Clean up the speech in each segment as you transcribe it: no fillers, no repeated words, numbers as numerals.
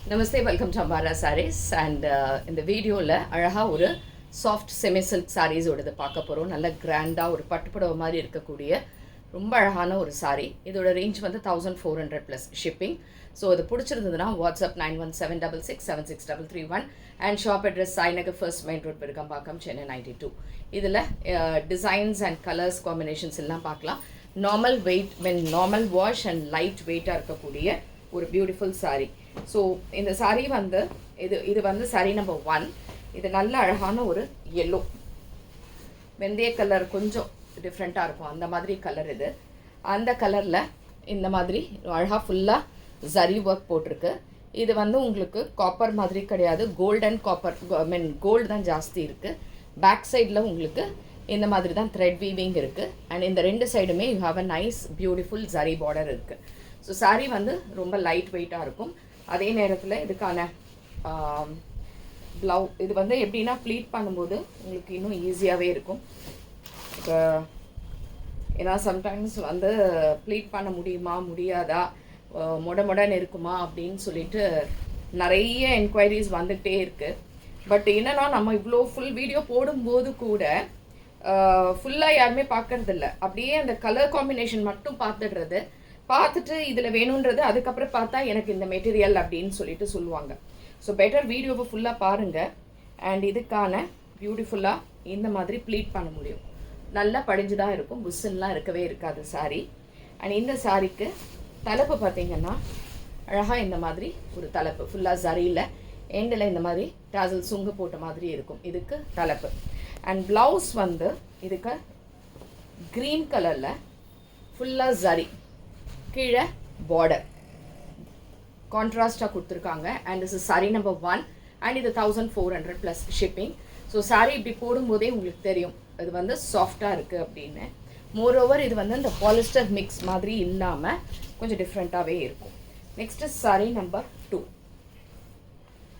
Namaste, welcome to Ambara Sarees. And in the video அழகா ஒரு soft semi silk saris ஓடது பார்க்க போகிறோம். நல்ல கிராண்டாக ஒரு பட்டுப்புடவை மாதிரி இருக்கக்கூடிய ரொம்ப அழகான ஒரு சாரீ. இதோட ரேஞ்ச் வந்து 1400 ப்ளஸ் ஷிப்பிங். ஸோ இது பிடிச்சிருந்ததுன்னா WhatsApp 9176663331 and shop address Sainagar first main road Perumbakkam Chennai 92. இதில் டிசைன்ஸ் அண்ட் கலர்ஸ் காம்பினேஷன்ஸ் எல்லாம் பார்க்கலாம். Normal weight normal wash and light வெயிட்டாக இருக்கக்கூடிய ஒரு பியூட்டிஃபுல் சாரீ. ஸோ இந்த சாரீ வந்து இது வந்து சாரீ நம்பர் 1. இது நல்ல அழகான ஒரு எல்லோ வெந்தய கலர், கொஞ்சம் டிஃப்ரெண்ட்டாக இருக்கும் அந்த மாதிரி கலர். இது அந்த கலரில் இந்த மாதிரி அழகாக ஃபுல்லாக ஜரி ஒர்க் போட்டிருக்கு. இது வந்து உங்களுக்கு காப்பர் மாதிரி கிடையாது, கோல்டன் காப்பர் கோல்டு தான் ஜாஸ்தி இருக்குது. பேக் சைடில் உங்களுக்கு இந்த மாதிரி தான் த்ரெட் வீவிங் இருக்குது. அண்ட் இந்த ரெண்டு சைடுமே you have a nice beautiful zari border இருக்குது. ஸோ சாரீ வந்து ரொம்ப லைட் வெயிட்டாக இருக்கும். அதே நேரத்தில் இதுக்கான இது வந்து எப்படின்னா ப்ளீட் பண்ணும்போது உங்களுக்கு இன்னும் ஈஸியாகவே இருக்கும். இப்போ ஏன்னா சம்டைம்ஸ் வந்து ப்ளீட் பண்ண முடியாதா, மொடன்னு இருக்குமா அப்படின்னு சொல்லிட்டு நிறைய என்கொயரிஸ் வந்துகிட்டே இருக்குது. பட் என்னன்னா நம்ம இவ்வளோ ஃபுல் வீடியோ போடும்போது கூட ஃபுல்லாக யாருமே பார்க்கறதில்ல. அப்படியே அந்த கலர் காம்பினேஷன் மட்டும் பார்த்துட்டு இதில் வேணுன்றது அதுக்கப்புறம் பார்த்தா எனக்கு இந்த மெட்டீரியல் அப்படின்னு சொல்லிட்டு சொல்லுவாங்க. ஸோ பெட்டர் வீடியோவை ஃபுல்லாக பாருங்கள். அண்ட் இதுக்கான பியூட்டிஃபுல்லாக இந்த மாதிரி ப்ளீட் பண்ண முடியும். நல்லா படிஞ்சு தான் இருக்கும், புஷ்ஷன்லாம் இருக்கவே இருக்காது சாரீ. அண்ட் இந்த சாரீக்கு தலைப்பு பார்த்தீங்கன்னா அழகாக இந்த மாதிரி ஒரு தலைப்பு ஃபுல்லாக சரியில் எண்டில் இந்த மாதிரி டாசல் சுங்கு போட்ட மாதிரி இருக்கும் இதுக்கு தலைப்பு. அண்ட் ப்ளவுஸ் வந்து இதுக்கு க்ரீன் கலரில் ஃபுல்லாக சரி, கீழே பார்டர் கான்ட்ராஸ்டாக கொடுத்துருக்காங்க. And this is sari number 1 and இது 1400 ப்ளஸ் ஷிப்பிங். ஸோ சாரீ இப்படி போடும்போதே உங்களுக்கு தெரியும் இது வந்து சாஃப்டாக இருக்குது அப்படின்னு. மோரோவர் இது வந்து இந்த பாலிஸ்டர் மிக்ஸ் மாதிரி இல்லாமல் கொஞ்சம் டிஃப்ரெண்ட்டாகவே இருக்கும். Next sari number 2.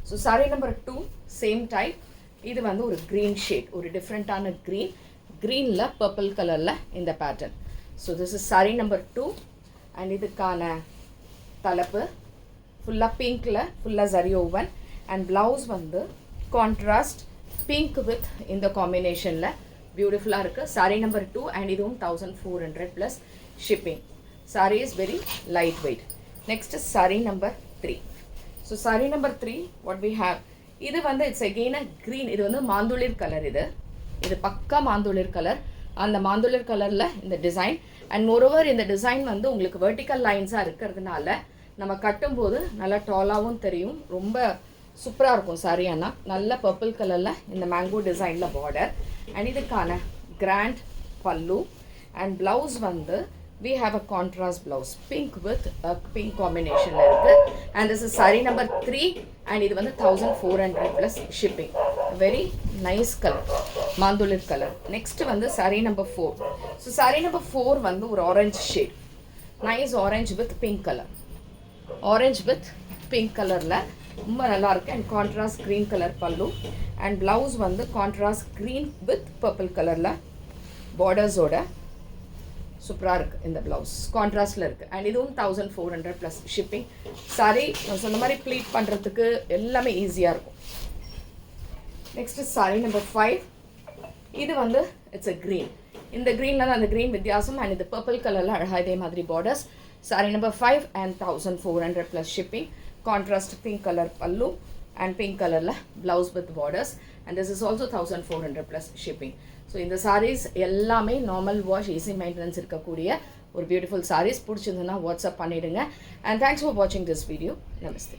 So sari number 2 same type. இது வந்து ஒரு க்ரீன் ஷேட், ஒரு டிஃப்ரெண்ட்டான க்ரீனில் பர்பிள் கலரில் இந்த pattern. So this is sari number 2. And இதுக்கான தலைப்பு ஃபுல்லாக பிங்க்கில் ஃபுல்லாக ஜரி ஓவன். அண்ட் ப்ளவுஸ் வந்து கான்ட்ராஸ்ட் பிங்க் வித் இந்த காம்பினேஷனில் பியூட்டிஃபுல்லாக இருக்குது. சாரீ நம்பர் 2 அண்ட் இதுவும் 1400 plus shipping. Sari is very light weight. Next sari number 3. So sari number 3 what we have, இது வந்து இட்ஸ் அகெயின் அ க்ரீன். இது வந்து மாந்துளிர் கலர். இது பக்கா மாந்துளிர் கலர். அந்த மாந்துளிர் கலரில் இந்த டிசைன். அண்ட் மோரோவர் இந்த டிசைன் வந்து உங்களுக்கு வெர்டிக்கல் லைன்ஸாக இருக்கிறதுனால நம்ம கட்டும்போது நல்லா டாலாகவும் தெரியும், ரொம்ப சூப்பராக இருக்கும் சாரீ. ஆனால் நல்ல பர்பிள் கலரில் இந்த மேங்கோ டிசைனில் பார்டர். அண்ட் இதுக்கான கிராண்ட் பல்லு. அண்ட் ப்ளவுஸ் வந்து we have a contrast blouse pink with a pink combination la irukku. And this is saree number 3 and idu vandu 1400 plus shipping. Very nice color, mandulir color. Next vandu saree number 4. So saree number 4 vandu or orange shade, nice orange with pink color, orange with pink color la ரொம்ப நல்லா இருக்கு. And contrast green colour பல்லு. And blouse வந்து contrast green with purple கலரில் பார்டர்ஸோட சூப்பராக இருக்குது. இந்த blouse கான்ட்ராஸ்டில் இருக்குது. அண்ட் இதுவும் 1400 ப்ளஸ் ஷிப்பிங். சாரீ நான் சொன்ன மாதிரி ப்ளீட் பண்ணுறதுக்கு எல்லாமே ஈஸியாக இருக்கும். Next sari number 5. இது வந்து இட்ஸ் அ க்ரீன். இந்த க்ரீனில் தான் அந்த க்ரீன் வித்தியாசம். அண்ட் இது பர்பிள் கலரில் அழகாக இதே மாதிரி borders. Sari number 5 and 1400 plus shipping. Contrast pink colour பல்லு அண்ட் பிங்க் கலரில் blouse with borders. And this is also 1400 plus shipping. So இந்த சாரீஸ் எல்லாமே நார்மல் வாஷ், ஈஸி மெயின்டெனன்ஸ் இருக்கக்கூடிய ஒரு பியூட்டிஃபுல் சாரீஸ். பிடிச்சிருந்ததுன்னா வாட்ஸ்அப் பண்ணிவிடுங்க. அண்ட் தேங்க்ஸ் ஃபார் வாட்சிங் திஸ் வீடியோ. நமஸ்தே.